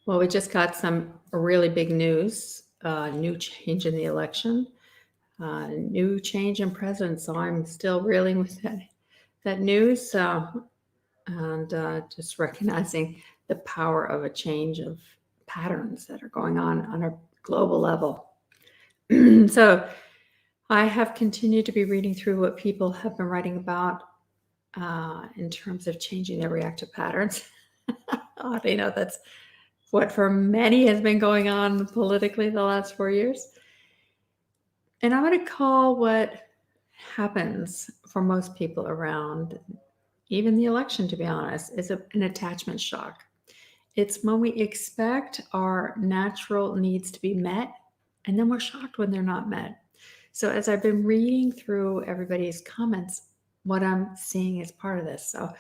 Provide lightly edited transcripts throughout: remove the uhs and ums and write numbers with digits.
Well, we just got some really big news, new change in the election, new change in president. So I'm still reeling with that news, and just recognizing the power of a change of patterns that are going on a global level. So I have continued to be reading through what people have been writing about in terms of changing their reactive patterns. Oddly enough, that's what for many has been going on politically the last 4 years. And I'm going to call what happens for most people around even the election, to be honest, is an attachment shock. It's when we expect our natural needs to be met, and then we're shocked when they're not met. So as I've been reading through everybody's comments, what I'm seeing is part of this. So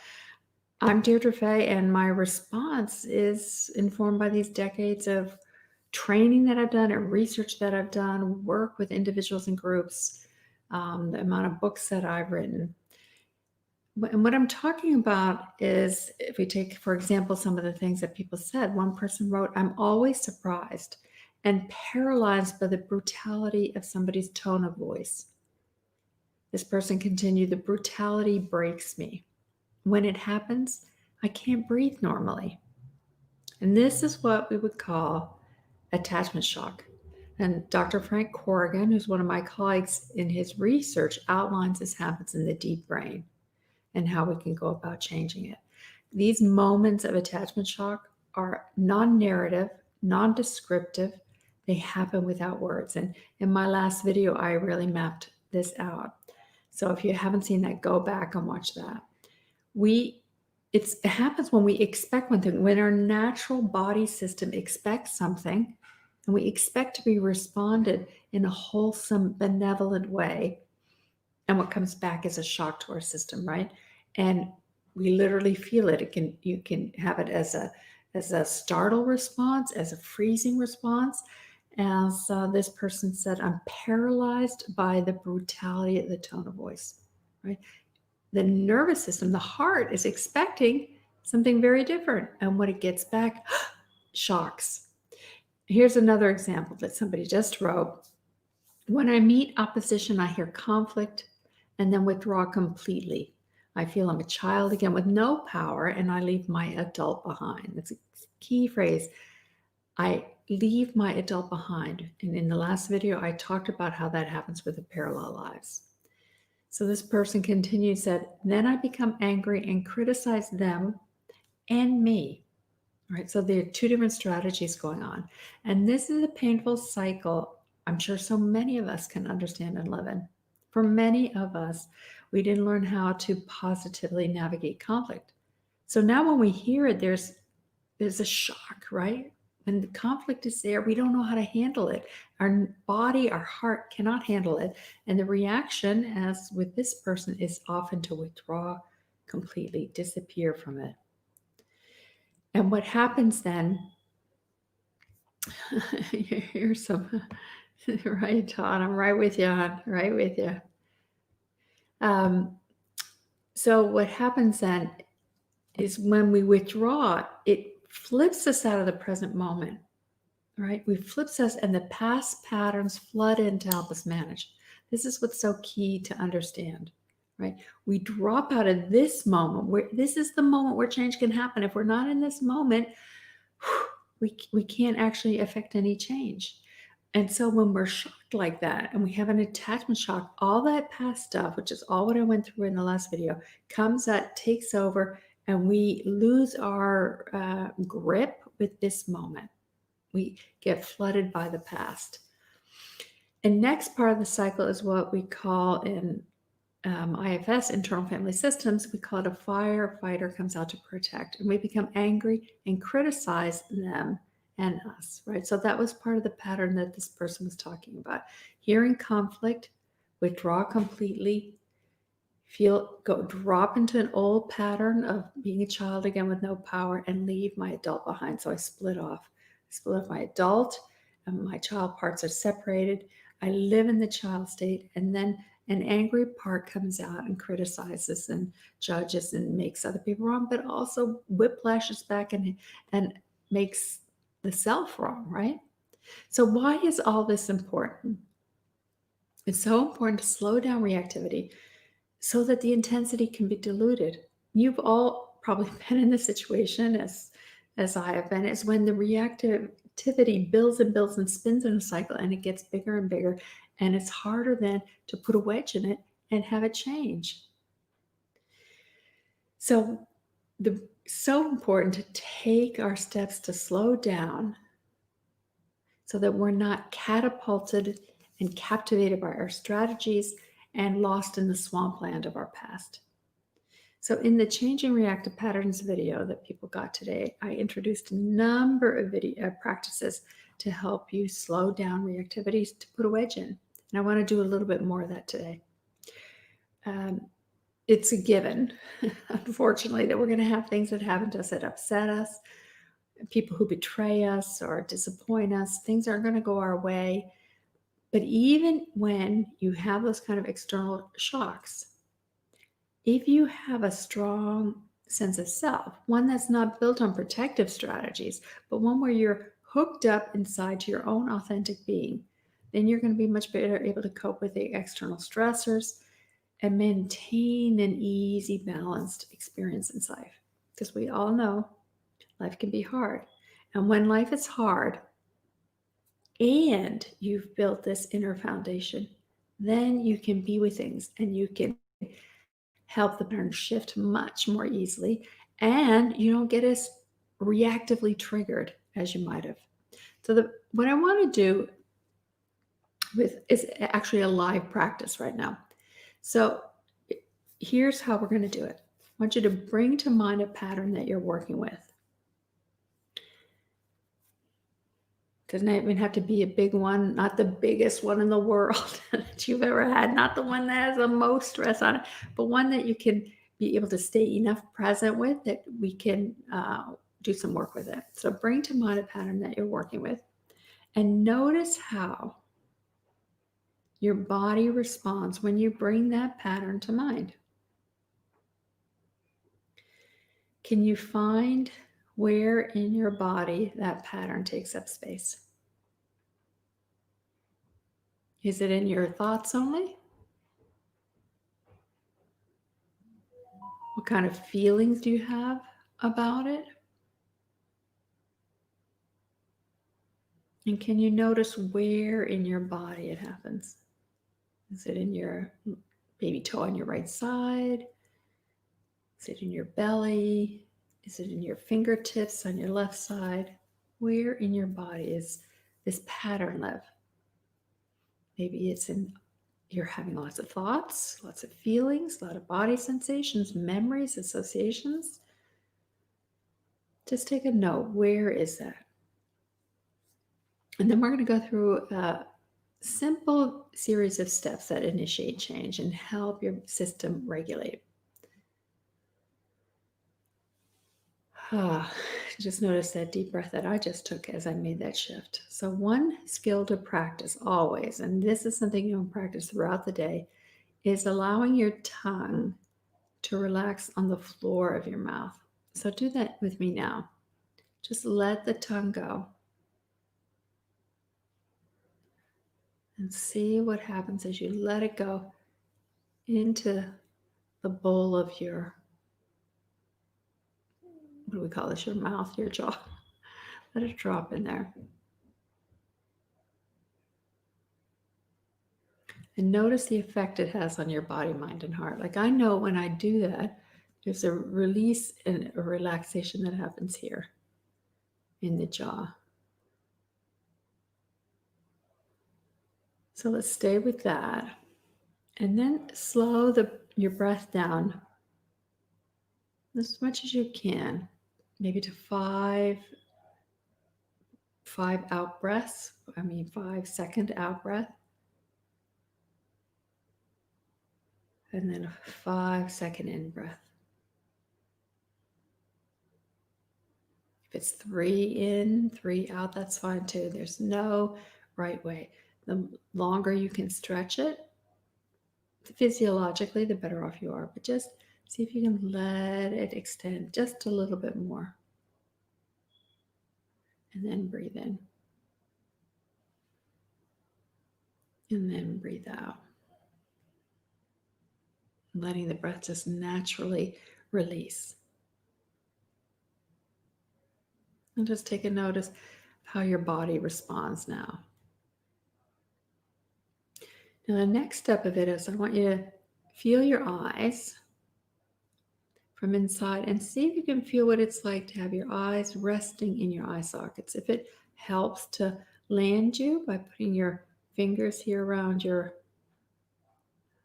I'm Deirdre Fay, and my response is informed by these decades of training that I've done and research that I've done, work with individuals and groups, the amount of books that I've written. And what I'm talking about is, if we take, for example, some of the things that people said, one person wrote, "I'm always surprised and paralyzed by the brutality of somebody's tone of voice." This person continued, "The brutality breaks me. When it happens, I can't breathe normally." And this is what we would call attachment shock. And Dr. Frank Corrigan, who's one of my colleagues, in his research outlines this happens in the deep brain and how we can go about changing it. These moments of attachment shock are non-narrative, non-descriptive. They happen without words. And in my last video, I really mapped this out. So if you haven't seen that, go back and watch that. It happens when we expect one thing, when our natural body system expects something, and we expect to be responded in a wholesome, benevolent way. And what comes back is a shock to our system, right? And we literally feel it. You can have it as a startle response, as a freezing response. As this person said, "I'm paralyzed by the brutality of the tone of voice," right? The nervous system, the heart, is expecting something very different. And when it gets back, shocks. Here's another example that somebody just wrote. "When I meet opposition, I hear conflict and then withdraw completely. I feel I'm a child again with no power, and I leave my adult behind." That's a key phrase. I leave my adult behind. And in the last video, I talked about how that happens with the parallel lives. So this person continued, said, "Then I become angry and criticize them and me." All right, so there are two different strategies going on. And this is a painful cycle I'm sure so many of us can understand and live in. For many of us, we didn't learn how to positively navigate conflict. So now when we hear it, there's a shock, right? When the conflict is there, we don't know how to handle it. Our body, our heart cannot handle it. And the reaction, as with this person, is often to withdraw completely, disappear from it. And what happens then, here's some, right, Todd, I'm right with you, hon, right with you. So what happens then is when we withdraw, it flips us out of the present moment, right? We flips us, and the past patterns flood in to help us manage. This is what's so key to understand, right? We drop out of this moment where this is the moment where change can happen. If we're not in this moment, we can't actually affect any change. And so when we're shocked like that and we have an attachment shock, all that past stuff, which is all what I went through in the last video, comes that takes over, and we lose our grip with this moment. We get flooded by the past. And next part of the cycle is what we call in IFS, internal family systems, we call it a firefighter comes out to protect. And we become angry and criticize them and us, right? So that was part of the pattern that this person was talking about. Hearing conflict, withdraw completely, drop into an old pattern of being a child again with no power, and leave my adult behind. So I split off. My adult and my child parts are separated. I live in the child state, and then an angry part comes out and criticizes and judges and makes other people wrong, but also whiplashes back and makes the self wrong, right? So, why is all this important? It's so important to slow down reactivity so that the intensity can be diluted. You've all probably been in this situation as I have been, is when the reactivity builds and builds and spins in a cycle and it gets bigger and bigger, and it's harder then to put a wedge in it and have it change. So so important to take our steps to slow down so that we're not catapulted and captivated by our strategies and lost in the swampland of our past. So in the Changing Reactive Patterns video that people got today, I introduced a number of video practices to help you slow down reactivities to put a wedge in. And I want to do a little bit more of that today. It's a given, unfortunately, that we're going to have things that happen to us that upset us, people who betray us or disappoint us. Things aren't going to go our way. But even when you have those kind of external shocks, if you have a strong sense of self, one that's not built on protective strategies, but one where you're hooked up inside to your own authentic being, then you're going to be much better able to cope with the external stressors and maintain an easy, balanced experience in life. Because we all know life can be hard. And when life is hard and you've built this inner foundation, then you can be with things and you can help the pattern shift much more easily, and you don't get as reactively triggered as you might have. So what I want to do is actually a live practice right now. So here's how we're going to do it. I want you to bring to mind a pattern that you're working with. Doesn't even have to be a big one, not the biggest one in the world that you've ever had, not the one that has the most stress on it, but one that you can be able to stay enough present with that we can do some work with it. So bring to mind a pattern that you're working with and notice how your body responds when you bring that pattern to mind. Can you find where in your body that pattern takes up space? Is it in your thoughts only? What kind of feelings do you have about it? And can you notice where in your body it happens? Is it in your baby toe on your right side? Is it in your belly? Is it in your fingertips on your left side? Where in your body is this pattern live? Maybe it's in you're having lots of thoughts, lots of feelings, a lot of body sensations, memories, associations. Just take a note. Where is that? And then we're going to go through a simple series of steps that initiate change and help your system regulate. Just notice that deep breath that I just took as I made that shift. So one skill to practice always, and this is something you can practice throughout the day, is allowing your tongue to relax on the floor of your mouth. So do that with me now. Just let the tongue go. And see what happens as you let it go into the bowl of your, what do we call this? Your mouth, your jaw. Let it drop in there. And notice the effect it has on your body, mind, and heart. Like I know when I do that, there's a release and a relaxation that happens here in the jaw. So let's stay with that. And then slow your breath down as much as you can, maybe to five out breaths. 5-second out breath. And then a 5-second in breath. If it's 3 in, 3 out, that's fine too. There's no right way. The longer you can stretch it, physiologically, the better off you are. But just see if you can let it extend just a little bit more. And then breathe in. And then breathe out. Letting the breath just naturally release. And just take a notice of how your body responds now. Now, the next step of it is I want you to feel your eyes from inside and see if you can feel what it's like to have your eyes resting in your eye sockets. If it helps to land you by putting your fingers here around your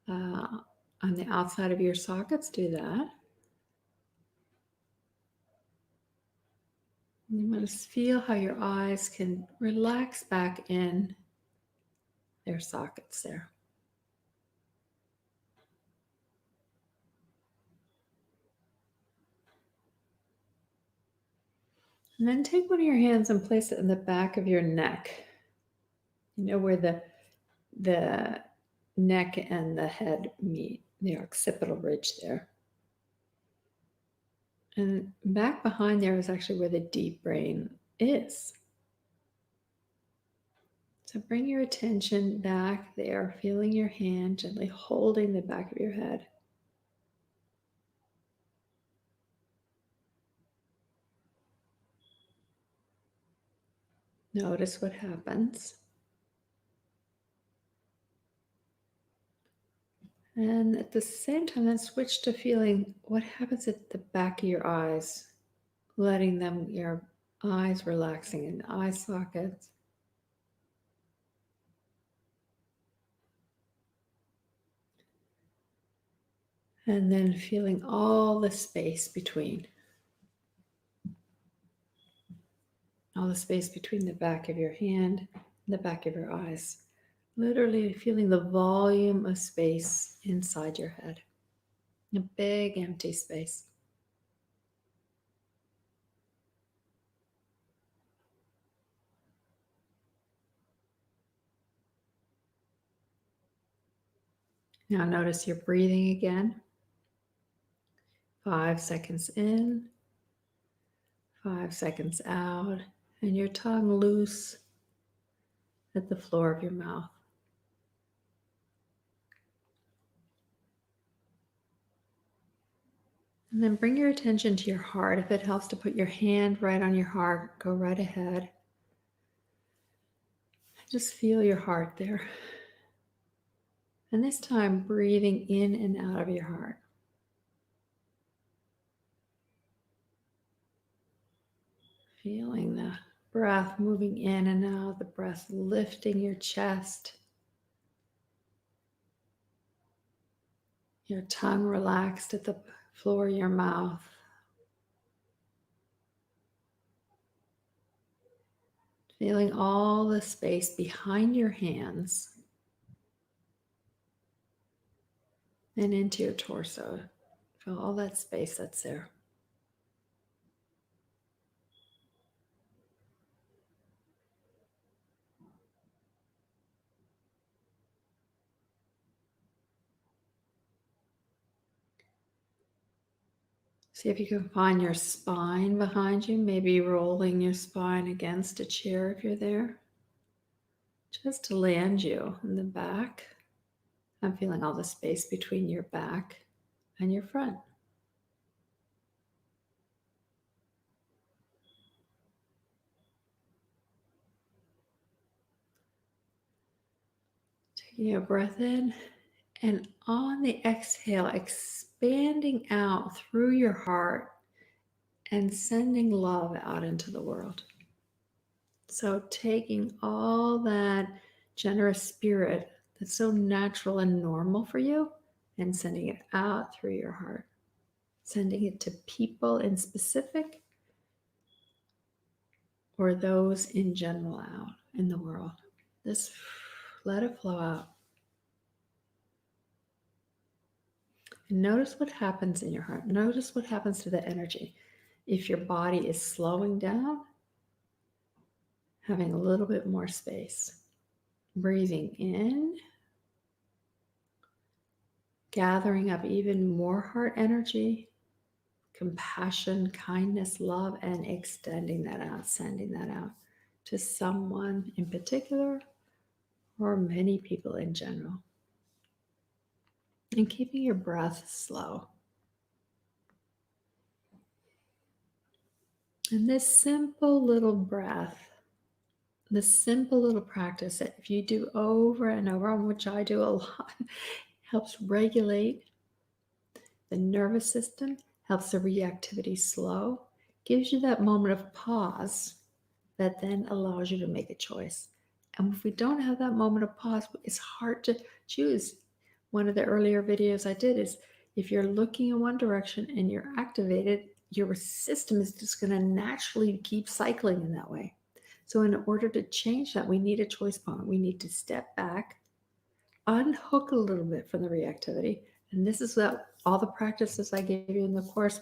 on the outside of your sockets, do that. And you want to feel how your eyes can relax back in their sockets there. And then take one of your hands and place it in the back of your neck. You know where the neck and the head meet, the occipital ridge there. And back behind there is actually where the deep brain is. So bring your attention back there, feeling your hand gently holding the back of your head. Notice what happens. And at the same time, then switch to feeling what happens at the back of your eyes, letting your eyes relaxing in the eye sockets. And then feeling all the space between. All the space between the back of your hand and the back of your eyes. Literally feeling the volume of space inside your head. A big empty space. Now notice your breathing again. 5 seconds in, 5 seconds out, and your tongue loose at the floor of your mouth. And then bring your attention to your heart. If it helps to put your hand right on your heart, go right ahead. Just feel your heart there. And this time, breathing in and out of your heart. Feeling the breath moving in and out, the breath lifting your chest. Your tongue relaxed at the floor of your mouth. Feeling all the space behind your hands and into your torso. Feel all that space that's there. See if you can find your spine behind you, maybe rolling your spine against a chair if you're there. Just to land you in the back. I'm feeling all the space between your back and your front. Taking a breath in, and on the exhale, expanding out through your heart and sending love out into the world. So taking all that generous spirit that's so natural and normal for you and sending it out through your heart. Sending it to people in specific or those in general out in the world. Just let it flow out. And notice what happens in your heart. Notice what happens to the energy. If your body is slowing down, having a little bit more space. Breathing in, gathering up even more heart energy, compassion, kindness, love, and extending that out, sending that out to someone in particular or many people in general. And keeping your breath slow. And this simple little breath, this simple little practice that if you do over and over, which I do a lot, helps regulate the nervous system, helps the reactivity slow, gives you that moment of pause that then allows you to make a choice. And if we don't have that moment of pause, it's hard to choose. One of the earlier videos I did is if you're looking in one direction and you're activated, your system is just going to naturally keep cycling in that way. So in order to change that, we need a choice moment. We need to step back, unhook a little bit from the reactivity. And this is all the practices I gave you in the course.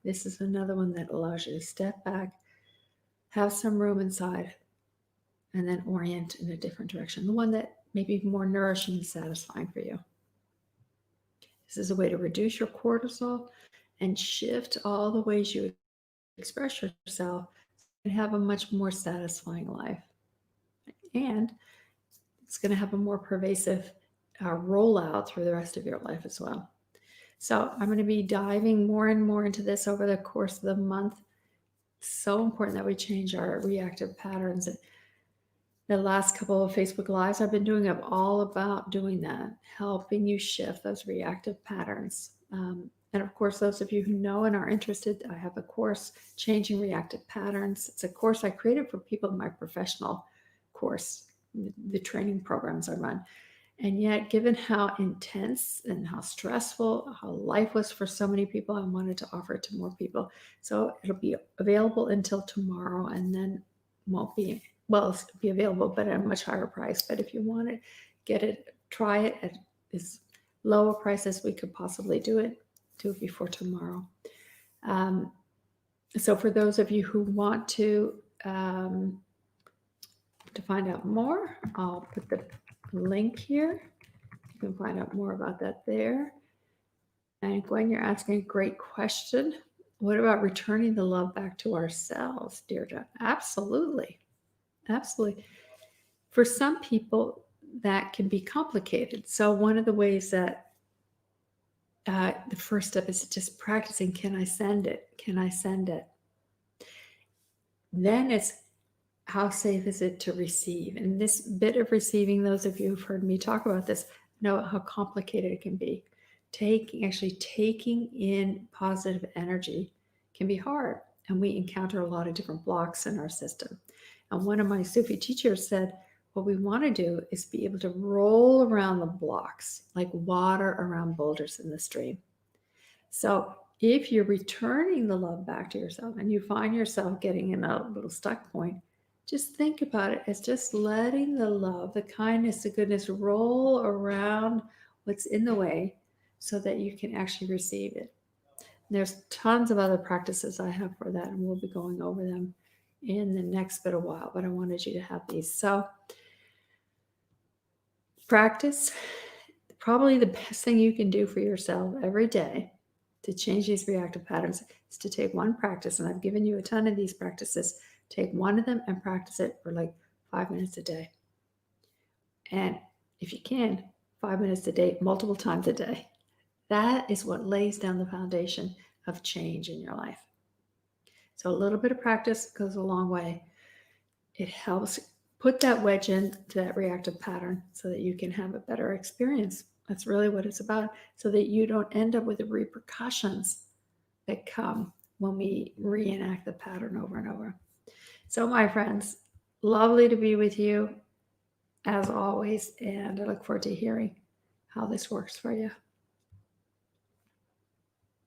This is another one that allows you to step back, have some room inside, and then orient in a different direction. The one that may be more nourishing and satisfying for you. This is a way to reduce your cortisol and shift all the ways you express yourself and have a much more satisfying life. And it's going to have a more pervasive rollout through the rest of your life as well. So I'm going to be diving more and more into this over the course of the month. So important that we change our reactive patterns. The last couple of Facebook Lives I've been doing have all about doing that, helping you shift those reactive patterns. And of course, those of you who know and are interested, I have a course, Changing Reactive Patterns. It's a course I created for people in my professional course, the training programs I run. And yet, given how intense and how stressful how life was for so many people, I wanted to offer it to more people. So it'll be available until tomorrow and then won't be, well, it'll be available, but at a much higher price. But if you want it, get it, try it at as low a price as we could possibly do it before tomorrow. So for those of you who want to find out more, I'll put the link here. You can find out more about that there. And Gwen, you're asking a great question. What about returning the love back to ourselves, Deirdre? Absolutely. Absolutely. For some people, that can be complicated. So one of the ways that the first step is just practicing, can I send it? Can I send it? Then it's how safe is it to receive? And this bit of receiving, those of you who've heard me talk about this, know how complicated it can be. Taking in positive energy can be hard. And we encounter a lot of different blocks in our system. And one of my Sufi teachers said, what we want to do is be able to roll around the blocks like water around boulders in the stream. So if you're returning the love back to yourself and you find yourself getting in a little stuck point, just think about it as just letting the love, the kindness, the goodness roll around what's in the way so that you can actually receive it. There's tons of other practices I have for that, and we'll be going over them in the next bit of while, but I wanted you to have these. So practice, probably the best thing you can do for yourself every day to change these reactive patterns is to take one practice, and I've given you a ton of these practices. Take one of them and practice it for like 5 minutes a day. And if you can, 5 minutes a day, multiple times a day. That is what lays down the foundation of change in your life. So a little bit of practice goes a long way. It helps put that wedge into that reactive pattern so that you can have a better experience. That's really what it's about, so that you don't end up with the repercussions that come when we reenact the pattern over and over. So my friends, lovely to be with you as always, and I look forward to hearing how this works for you.